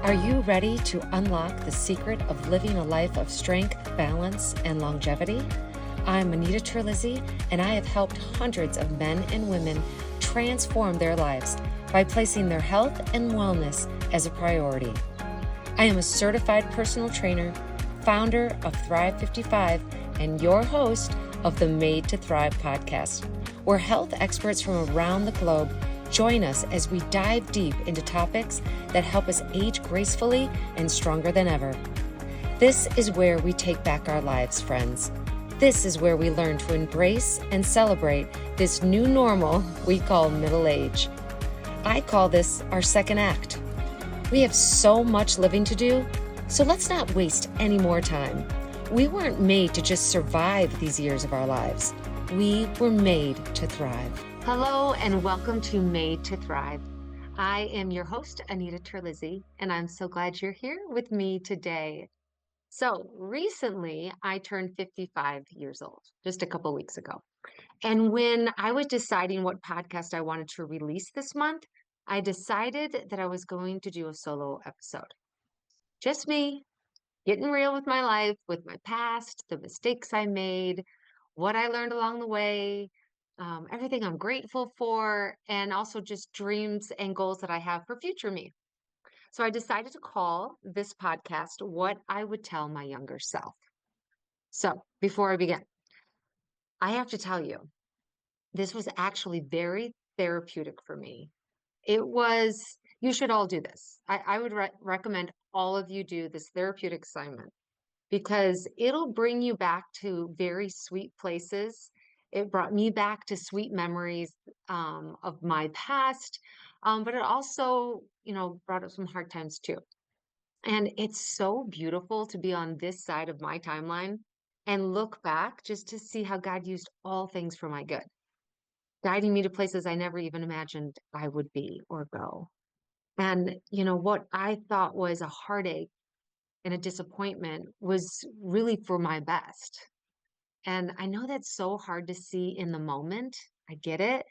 Are you ready to unlock the secret of living a life of strength, balance, and longevity? I'm Anita Terlizzi, and I have helped hundreds of men and women transform their lives by placing their health and wellness as a priority. I am a certified personal trainer, founder of Thrive 55, and your host of the Made to Thrive podcast, where health experts from around the globe join us as we dive deep into topics that help us age gracefully and stronger than ever. This is where we take back our lives, friends. This is where we learn to embrace and celebrate this new normal we call middle age. I call this our second act. We have so much living to do, so let's not waste any more time. We weren't made to just survive these years of our lives. We were made to thrive. Hello and welcome to Made to Thrive. I am your host, Anita Terlizzi, and I'm so glad you're here with me today. So recently, I turned 55 years old, just a couple weeks ago. And when I was deciding what podcast I wanted to release this month, I decided that I was going to do a solo episode. Just me, getting real with my life, with my past, the mistakes I made, what I learned along the way, everything I'm grateful for, and also just dreams and goals that I have for future me. So I decided to call this podcast What I Would Tell My Younger Self. So before I begin, I have to tell you, this was actually very therapeutic for me. You should all do this. I would recommend all of you do this therapeutic assignment because it'll bring you back to very sweet places. It brought me back to sweet memories of my past, but it also, brought up some hard times too. And it's so beautiful to be on this side of my timeline and look back just to see how God used all things for my good, guiding me to places I never even imagined I would be or go. And, what I thought was a heartache and a disappointment was really for my best. And I know that's so hard to see in the moment. I get it.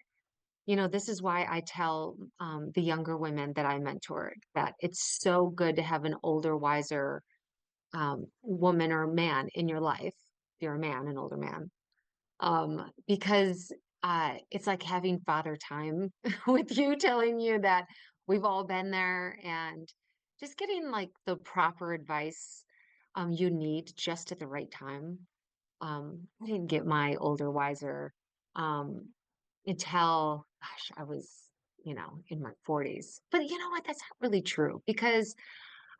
This is why I tell the younger women that I mentor that it's so good to have an older, wiser woman or man in your life. If you're a man, an older man, because it's like having father time with you, telling you that we've all been there and just getting like the proper advice you need just at the right time. I didn't get my older, wiser um, until, gosh, I was, in my 40s. But you know what? That's not really true because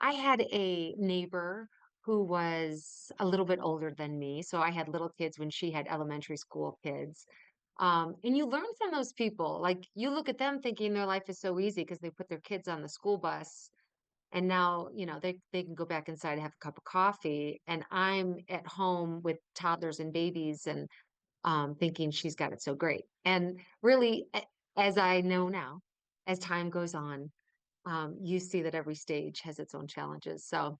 I had a neighbor who was a little bit older than me. So I had little kids when she had elementary school kids. And you learn from those people. Like you look at them thinking their life is so easy because they put their kids on the school bus and now, they can go back inside and have a cup of coffee. And I'm at home with toddlers and babies and thinking she's got it so great. And really, as I know now, as time goes on, you see that every stage has its own challenges. So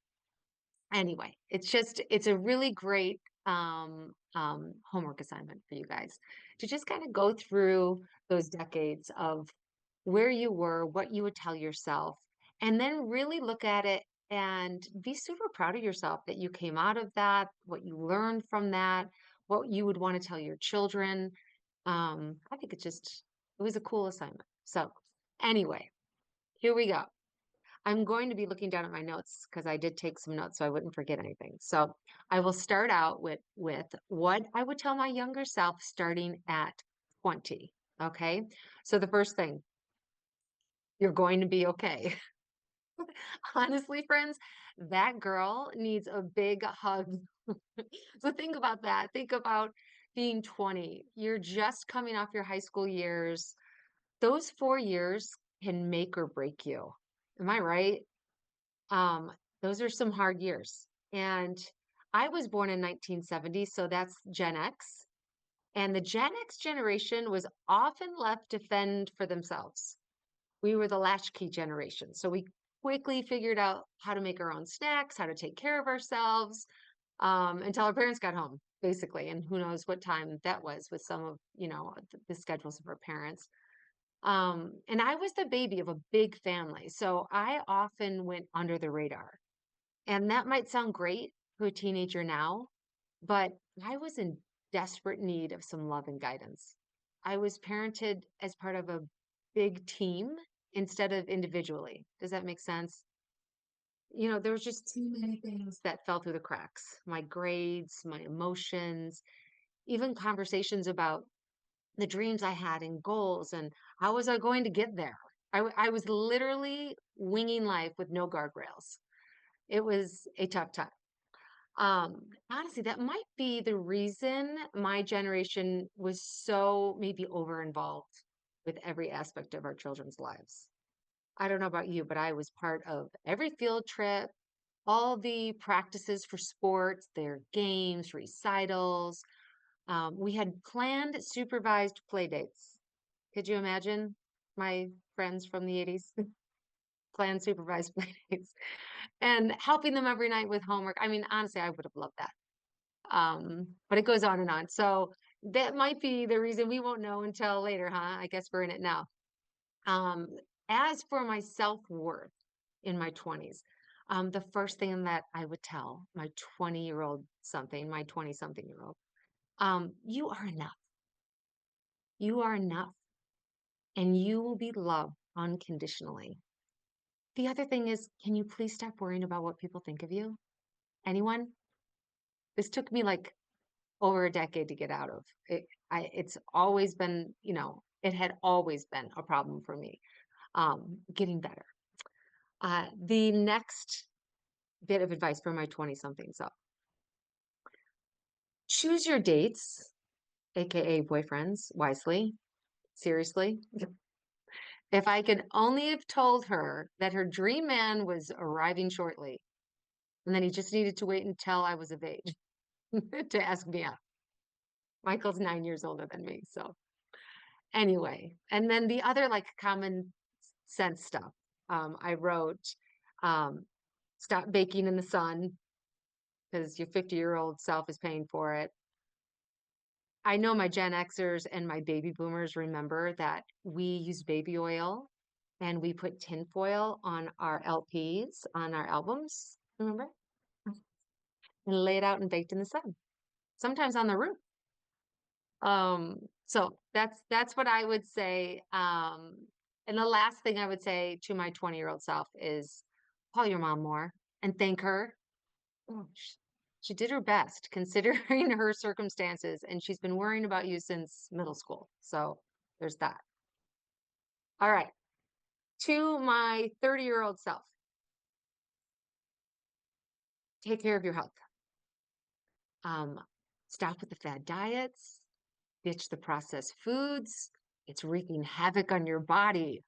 anyway, it's a really great homework assignment for you guys to just kind of go through those decades of where you were, what you would tell yourself, and then really look at it and be super proud of yourself that you came out of that, what you learned from that, what you would want to tell your children. I think it was a cool assignment. So anyway, here we go. I'm going to be looking down at my notes because I did take some notes so I wouldn't forget anything. So I will start out with what I would tell my younger self starting at 20. Okay. So the first thing, you're going to be okay. Honestly, friends, that girl needs a big hug. So think about that. Think about being 20. You're just coming off your high school years. Those 4 years can make or break you. Am I right? Um, those are some hard years. And I was born in 1970, so that's Gen X. And the Gen X generation was often left to fend for themselves. We were the latchkey generation. So we quickly figured out how to make our own snacks, how to take care of ourselves, until our parents got home, basically. And who knows what time that was with some of, the schedules of our parents. And I was the baby of a big family, so I often went under the radar. And that might sound great to a teenager now, but I was in desperate need of some love and guidance. I was parented as part of a big team instead of individually. Does that make sense? There was just too many things that fell through the cracks. My grades, my emotions, even conversations about the dreams I had and goals and how was I going to get there? I was literally winging life with no guardrails. It was a tough time. Honestly, that might be the reason my generation was so maybe over involved with every aspect of our children's lives. I don't know about you, but I was part of every field trip, all the practices for sports, their games, recitals. We had planned supervised play dates. Could you imagine my friends from the 80s? Planned supervised play dates and helping them every night with homework. I mean, honestly, I would have loved that. But it goes on and on. So that might be the reason we won't know until later, huh? I guess we're in it now. Um, as for my self-worth in my 20s, the first thing that I would tell my 20-year-old something, my 20 something year old, you are enough. You are enough and you will be loved unconditionally. The other thing is, can you please stop worrying about what people think of you? Anyone? This took me like over a decade to get out of it. It's always been, it had always been a problem for me. Getting better. The next bit of advice for my 20 something. So choose your dates, AKA boyfriends, wisely. Seriously. If I could only have told her that her dream man was arriving shortly, and then he just needed to wait until I was of age to ask me out. Michael's 9 years older than me. So anyway, and then the other like common sense stuff. I wrote, um, stop baking in the sun because your 50-year-old self is paying for it. I know my Gen Xers and my baby boomers remember that we use baby oil and we put tinfoil on our LPs, on our albums, remember? And lay it out and baked in the sun, sometimes on the roof. So that's what I would say. And the last thing I would say to my 20-year-old self is call your mom more and thank her. Oh, she did her best considering her circumstances, and she's been worrying about you since middle school. So there's that. All right. To my 30-year-old self, take care of your health. Um, stop with the fad diets, ditch the processed foods. It's wreaking havoc on your body.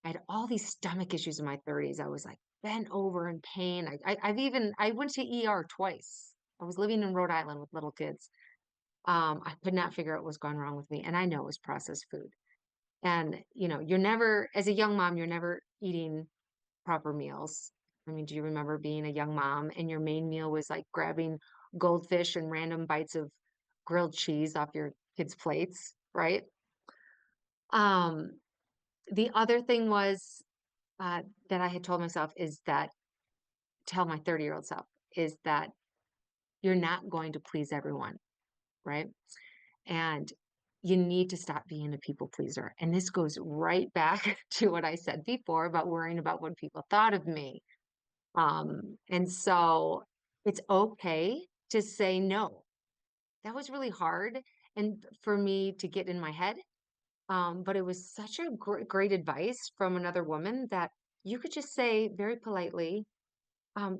I had all these stomach issues in my 30s. I was like bent over in pain. I went to ER twice. I was living in Rhode Island with little kids. I could not figure out what was going wrong with me. And I know it was processed food. And, you're never, as a young mom, you're never eating proper meals. I mean, do you remember being a young mom and your main meal was like grabbing goldfish and random bites of grilled cheese off your kids' plates, right? Um, the other thing was that I had told myself is that, tell my 30-year-old self, is that you're not going to please everyone, right? And you need to stop being a people pleaser. And this goes right back to what I said before about worrying about what people thought of me. And so it's okay to say no. That was really hard and for me to get in my head. But it was such a great advice from another woman that you could just say very politely,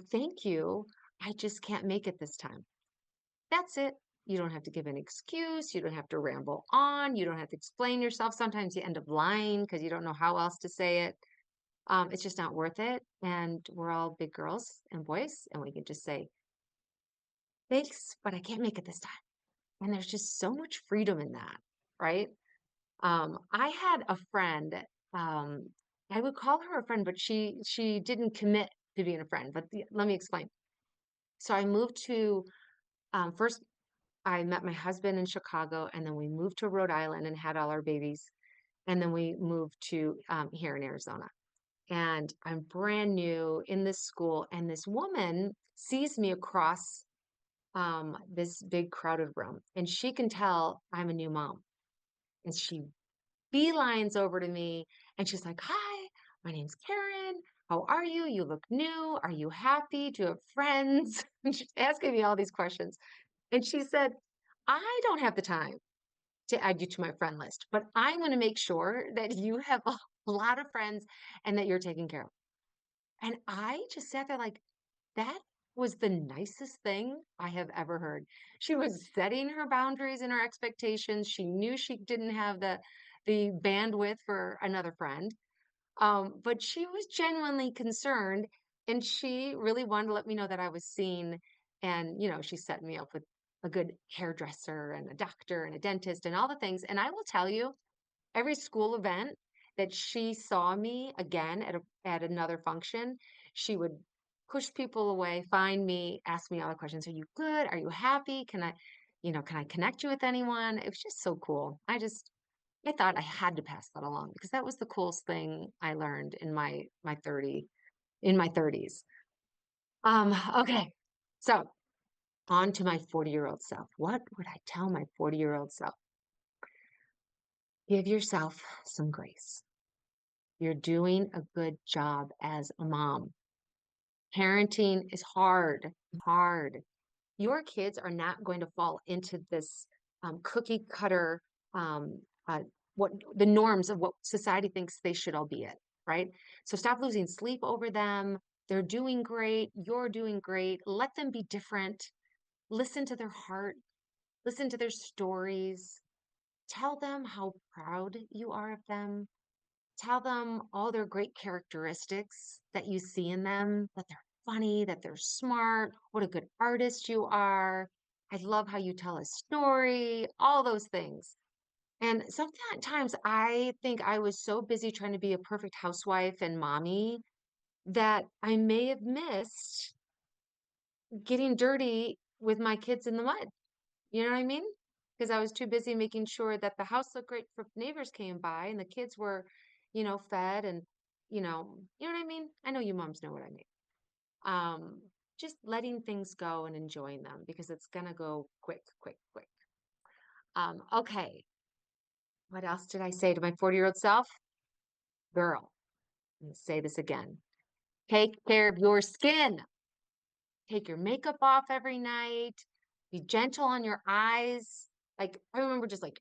thank you. I just can't make it this time. That's it. You don't have to give an excuse. You don't have to ramble on. You don't have to explain yourself. Sometimes you end up lying because you don't know how else to say it. It's just not worth it. And we're all big girls and boys, and we can just say, thanks, but I can't make it this time. And there's just so much freedom in that, right? I had a friend, um, I would call her a friend, but she didn't commit to being a friend. But let me explain. So I moved to first I met my husband in Chicago, and then we moved to Rhode Island and had all our babies. And then we moved to here in Arizona. And I'm brand new in this school. And this woman sees me across this big crowded room. And she can tell I'm a new mom. And she beelines over to me and she's like, "Hi, my name's Karen. How are you? You look new. Are you happy? Do you have friends?" And she's asking me all these questions. And she said, "I don't have the time to add you to my friend list, but I'm going to make sure that you have a lot of friends and that you're taken care of." And I just sat there like, that was the nicest thing I have ever heard. She was setting her boundaries and her expectations. She knew she didn't have the bandwidth for another friend. But she was genuinely concerned and she really wanted to let me know that I was seen. And, she set me up with a good hairdresser and a doctor and a dentist and all the things. And I will tell you, every school event that she saw me again at another function, she would push people away, find me, ask me all the questions. Are you good? Are you happy? Can I connect you with anyone? It was just so cool. I thought I had to pass that along because that was the coolest thing I learned in my 30s. Okay. So on to my 40-year-old self. What would I tell my 40-year-old self? Give yourself some grace. You're doing a good job as a mom. Parenting is hard, hard. Your kids are not going to fall into this cookie cutter, um, uh, what the norms of what society thinks they should all be at, right? So stop losing sleep over them. They're doing great. You're doing great. Let them be different. Listen to their heart. Listen to their stories. Tell them how proud you are of them. Tell them all their great characteristics that you see in them, that they're funny, that they're smart, what a good artist you are. I love how you tell a story, all those things. And sometimes I think I was so busy trying to be a perfect housewife and mommy that I may have missed getting dirty with my kids in the mud. You know what I mean? Because I was too busy making sure that the house looked great for neighbors came by and the kids were, fed and, you know what I mean? I know you moms know what I mean. Um, just letting things go and enjoying them because it's gonna go quick, quick, quick. Okay. What else did I say to my 40-year-old self? Girl, I'm gonna say this again. Take care of your skin. Take your makeup off every night. Be gentle on your eyes. Like I remember just like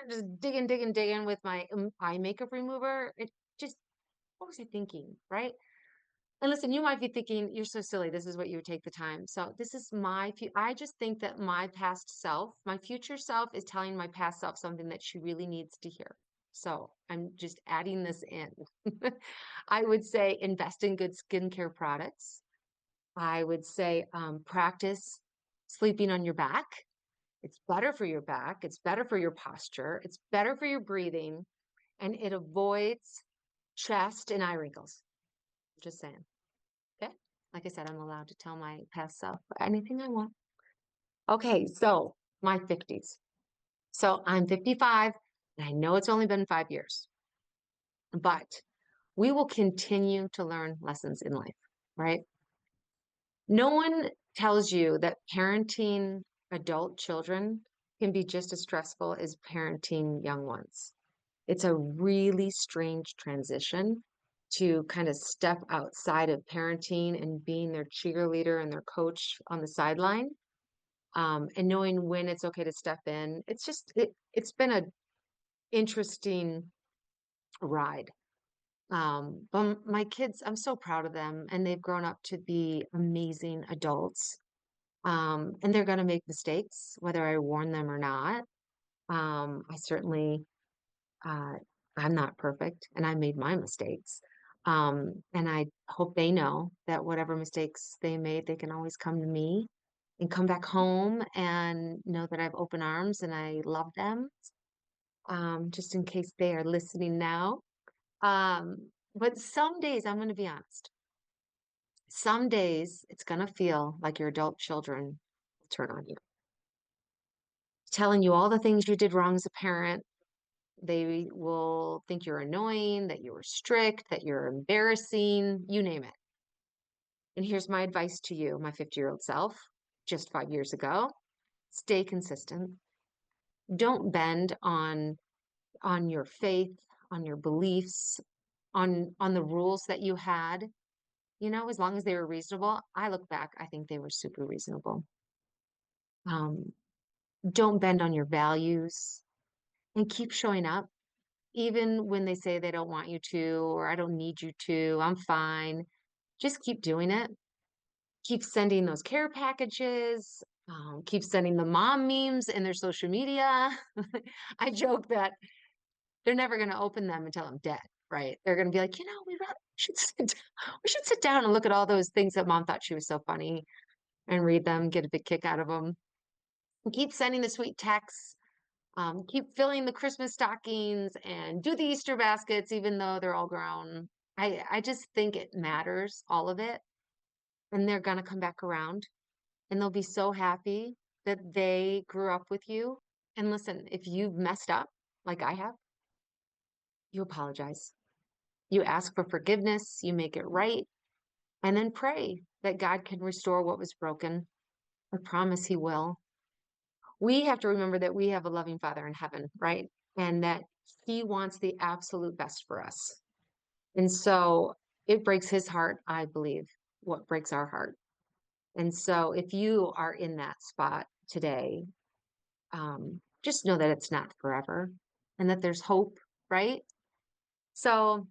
just digging, digging, digging with my eye makeup remover. It just what was I thinking, right? And listen, you might be thinking, you're so silly. This is what you would take the time. So this is I just think that my past self, my future self is telling my past self something that she really needs to hear. So I'm just adding this in. I would say invest in good skincare products. I would say practice sleeping on your back. It's better for your back. It's better for your posture. It's better for your breathing. And it avoids chest and eye wrinkles. Just saying. Okay. Like I said, I'm allowed to tell my past self anything I want. Okay. So my 50s. So I'm 55 and I know it's only been 5 years, but we will continue to learn lessons in life, right? No one tells you that parenting adult children can be just as stressful as parenting young ones. It's a really strange transition to kind of step outside of parenting and being their cheerleader and their coach on the sideline, and knowing when it's okay to step in. It's been an interesting ride. But my kids, I'm so proud of them, and they've grown up to be amazing adults. And they're going to make mistakes, whether I warn them or not. I certainly, uh, I'm not perfect and I made my mistakes. And I hope they know that whatever mistakes they made, they can always come to me and come back home and know that I have open arms and I love them, just in case they are listening now. But some days, I'm going to be honest, some days it's going to feel like your adult children will turn on you telling you all the things you did wrong as a parent, They will think you're annoying, that you were strict, that you're embarrassing, you name it. And here's my advice to you, my 50-year-old self, just 5 years ago. Stay consistent. Don't bend on your faith, on your beliefs, on the rules that you had. As long as they were reasonable. I look back, I think they were super reasonable. Um, don't bend on your values and keep showing up, even when they say they don't want you to, or I don't need you to, I'm fine. Just keep doing it. Keep sending those care packages. Keep sending the mom memes in their social media. I joke that they're never going to open them until I'm dead, right? They're going to be like, we should sit down and look at all those things that mom thought she was so funny and read them, get a big kick out of them. And keep sending the sweet texts. Keep filling the Christmas stockings and do the Easter baskets, even though they're all grown. I just think it matters, all of it. And they're going to come back around and they'll be so happy that they grew up with you. And listen, if you've messed up like I have, you apologize. You ask for forgiveness, you make it right, and then pray that God can restore what was broken. I promise He will. We have to remember that we have a loving Father in heaven, right? And that He wants the absolute best for us. And so it breaks His heart, I believe, what breaks our heart. And so if you are in that spot today, just know that it's not forever and that there's hope, right? So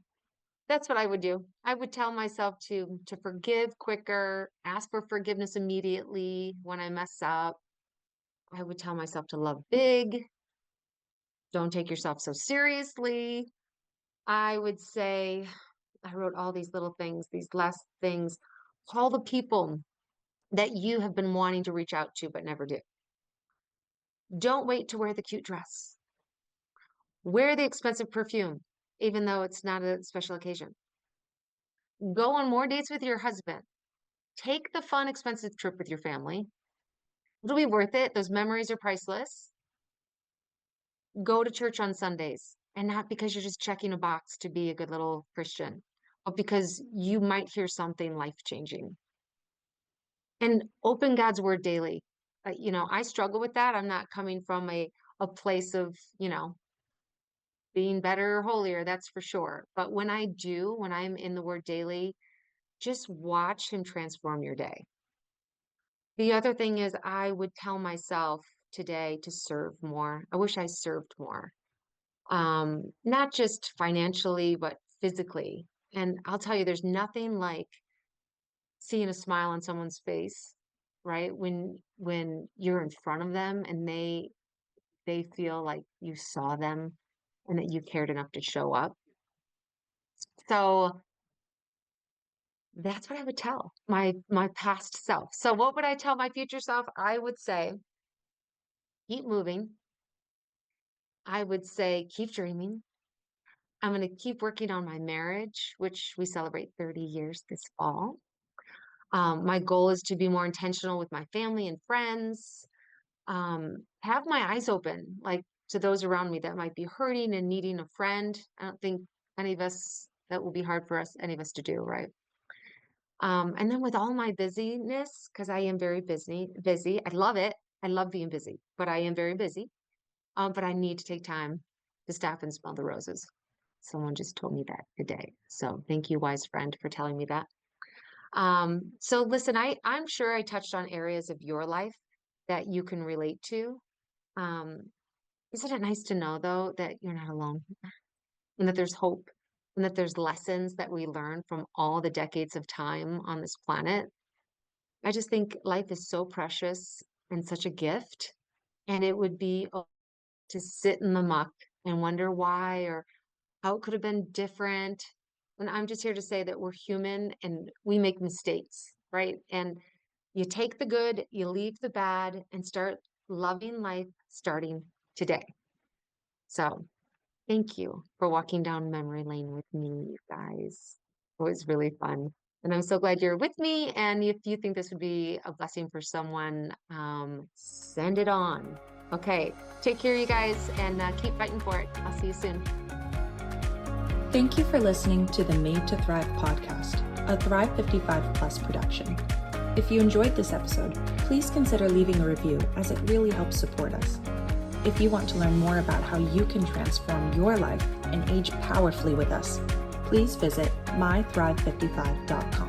that's what I would do. I would tell myself to forgive quicker, ask for forgiveness immediately when I mess up. I would tell myself to love big, don't take yourself so seriously. I would say, I wrote all these little things, these last things. Call the people that you have been wanting to reach out to but never do. Don't wait to wear the cute dress. Wear the expensive perfume, even though it's not a special occasion. Go on more dates with your husband. Take the fun, expensive trip with your family. It'll be worth it. Those memories are priceless. Go to church on Sundays, and not because you're just checking a box to be a good little Christian, but because you might hear something life-changing. And open God's word daily. I struggle with that. I'm not coming from a place of, being better or holier, that's for sure. But when I do, when I'm in the word daily, just watch Him transform your day. The other thing is, I would tell myself today to serve more. I wish I served more, not just financially, but physically. And I'll tell you, there's nothing like seeing a smile on someone's face, right? When you're in front of them and they feel like you saw them and that you cared enough to show up. So that's what I would tell my past self. So what would I tell my future self? I would say, keep moving. I would say, keep dreaming. I'm going to keep working on my marriage, which we celebrate 30 years this fall. My goal is to be more intentional with my family and friends. Have my eyes open, like to those around me that might be hurting and needing a friend. I don't think any of us, that will be hard for us, any of us to do, right? And then with all my busyness, because I am very busy, I love it. I love being busy, but I am very busy. But I need to take time to stop and smell the roses. Someone just told me that today. So thank you, wise friend, for telling me that. So listen, I'm sure I touched on areas of your life that you can relate to. Um, isn't it nice to know, though, that you're not alone and that there's hope and that there's lessons that we learn from all the decades of time on this planet? I just think life is so precious and such a gift, and it would be to sit in the muck and wonder why or how it could have been different. And I'm just here to say that we're human and we make mistakes, right? And you take the good, you leave the bad, and start loving life starting today. So thank you for walking down memory lane with me, you guys. It was really fun. And I'm so glad you're with me. And if you think this would be a blessing for someone, send it on. Okay, take care, you guys, and keep fighting for it. I'll see you soon. Thank you for listening to the Made to Thrive podcast, a Thrive 55 Plus production. If you enjoyed this episode, please consider leaving a review as it really helps support us. If you want to learn more about how you can transform your life and age powerfully with us, please visit mythrive55.com.